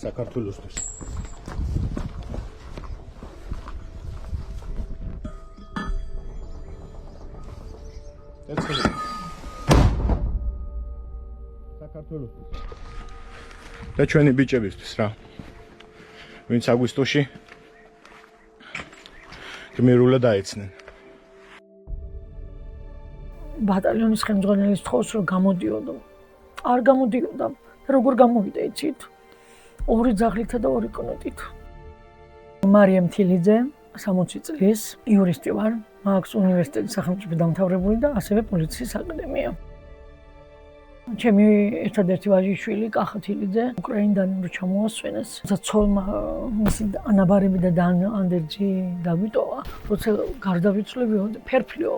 საქართველოსთვის. საქართველოსთვის. და ჩვენი ბიჭებისთვის რა. ვინც აგვისტოში გმირულად აეცნენ. ბატალიონის ხელმძღვანელის თხოვს რომ გამოდიოდო. არ გამოდიოდა. როგორ გამოვიდა იცით? 2 ძაღლითა და 2 კნოტით. მარიამ თილიძე 60 წლის იურისტი ვარ. მაქვს უნივერსიტეტის სახელმწიფო დამთავრებული და ასევე პოლიციის აკადემია. ჩემი ერთადერთი ვაჟიშვილი კახა თილიძე უკრაინიდან ჩამოასვენეს. ცოლმა მისი ანაბარები და ანდერძი დაგვიტოვა. როცა გარდავიცვლები ფერფლიო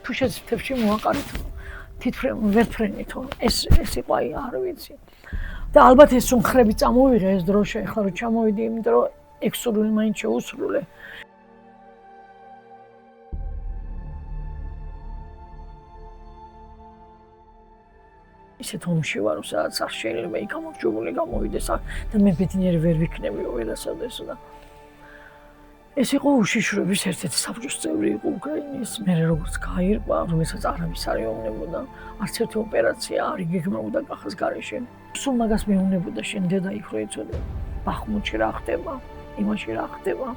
თუ შეცდებში მოაყარეთ თითფრენ ვერფრენითო ეს იყო აი არ ვიცი. და ალბათ ეს უმხრები წამოვიღე ეს დროშა ახლა რომ ჩამოვიდი იმიტომ რომ ექსურული მაინც შეუსრულე. ისეთ ომში ვარ, სადაც არ შეიძლება იქ გამარჯვებული გამოვიდეს და მე ბედნიერი ვერ ვიქნებიო ვერასოდეს და ეს იყო უშიშროების ერთ-ერთი საბჭოს წევრი იყო უკრაინის. მე როგორც გაირკვა, რომელსაც არავის არ ეუბნებოდა, არც ერთი ოპერაცია არ იგეგმებოდა კახას გარეშე. სულ მაგას მეუბნებოდა შენ დედა იქ რო იცოდე, ბახმუთში რა ხდება, იმაში რა ხდება.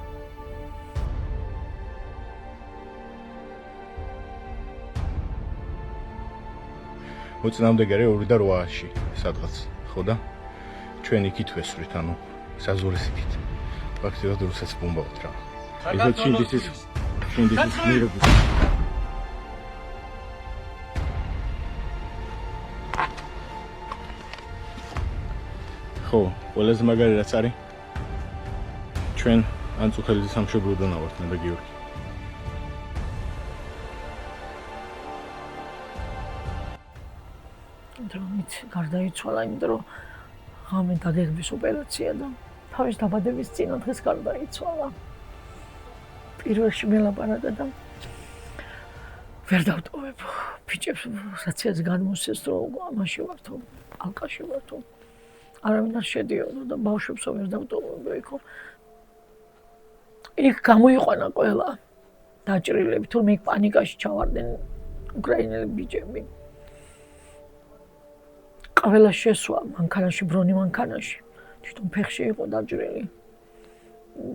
მოწინააღმდეგე არის 2 და 8-ში სადღაც, ხო და ჩვენ იქით ვესვრით, ანუ საზღვრის იქით. ფაქტიურად რუსეთს ბომბავთ რა. ეს ჩინდისის მიერები. ხო, ყველაზე მაგარი რაც არის ჩვენ ანწუხელიძის სამშობლოდან ავართ მე და გიორგი. დრომით გარდაიცვალა, იმიტომ რომ ღამე დაგეგმვის ოპერაცია და თავის დაბადების წინა დღეს გარდაიცვალა. პირველში მელაპარაკა და ვერ დავტოვებ. ბიჭებს საციაც გადმოსცეს რომ ამაში ვართო, ალყაში ვართო. არავინ არ შედიოდა და ბავშვებსო ვერ დავტოვებ იქო. იქ გამოიყვანა ყველა დაჭრილები, თურმე იქ პანიკაში ჩავარდნენ უკრაინელი ბიჭები. ყველა შესვა მანქანაში, ბრონი მანქანაში. თვითონ ფეხში იყო დაჭრილი.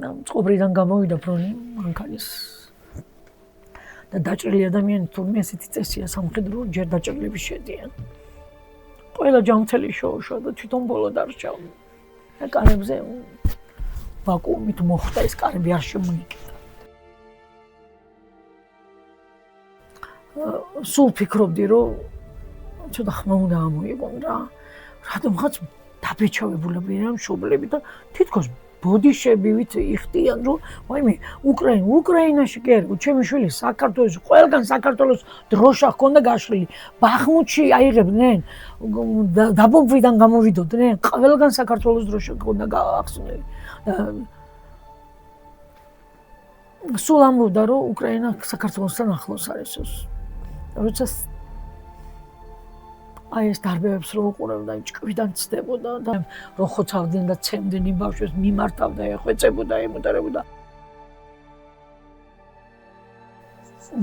და წყობრიდან გამოვიდა ბრონი მანქანის. და დაჭრილი ადამიანი თურმე ესეთი წესია სამხედრო ჯერ დაჭრილები შედიან. ყველა ჯამთელი შოუშვა და თვითონ ბოლო დარჩა. და კარებზე ვაკუუმით მოხდა ეს კარები არ შემოიკიდა. სულ ფიქრობდი რომ ცოტა ხმა უნდა ამოიღონ რა. რადგანაც დაბეჭავებულები რა მშობლები და თითქოს ბოდიშებივით იხდიან რომ ვაიმე უკრაინაში კი არა ჩემი შვილი საქართველოს ყველგან საქართველოს დროშა ჰქონდა გაშლილი ბახმუთში აიღებდნენ დაბომბვიდან გამოვიდოდნენ ყველგან საქართველოს დროშა ჰქონდა გახსნილი სულ ამბობდა რომ უკრაინა საქართველოსთან ახლოს არის როცა აი ეს დარბევებს რო უყურებდა ჭკვიდან ცდებოდა და რო ხოცავდნენ და ცემდნენ იმ ბავშვებს მიმართავდა ეხვეწებოდა ემუტარებოდა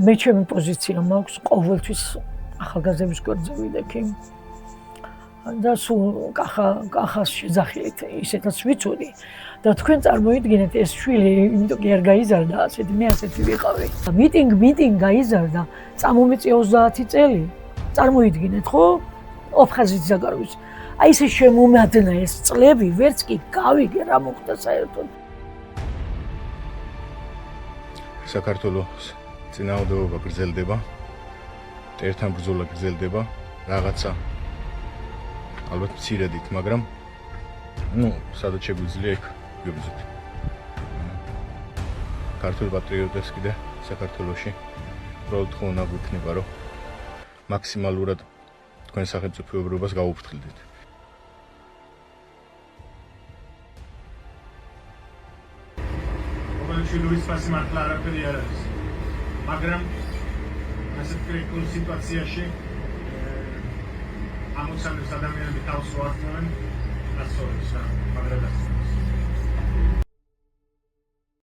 მე ჩემი პოზიცია მაქვს ყოველთვის ახალგაზრდების გვერდზე ვიდექი და სულ კახას შეძახილით ისეთაც ვიცოდი და თქვენ წარმოიდგინეთ ეს შვილი იმიტომ კი არ გაიზარდა ასეთი მე ასეთი ვიყავი მიტინგ გაიზარდა წამომეწია 30 წელი წარმოიდგინეთ ხო ოფხაზის ზაგაროვის აი ესე შემომადნა ეს წლები ვერც კი გავიგე რა მოხდა საერთოდ საქართველოს წინააღმდეგობა გრძელდება ერთთან ბრძოლა გრძელდება რაღაცა ალბათ მცირედით მაგრამ სადაც შეგვიძლია იქ ვიბრძოთ ქართულ პატრიოტებს კიდე საქართველოში უბრალოდ ხონა გვიქნება რომ მაქსიმალურად თქვენ სახელმწიფოებრობას გაუფრთხილდეთ. ყოველში ლუის ფასი მართლა არაფერი არ არის. მაგრამ ასეთ კრიტიკულ სიტუაციაში ამოცანებს ადამიანები თავს უართმევენ ასწორებს რა, მაგრამ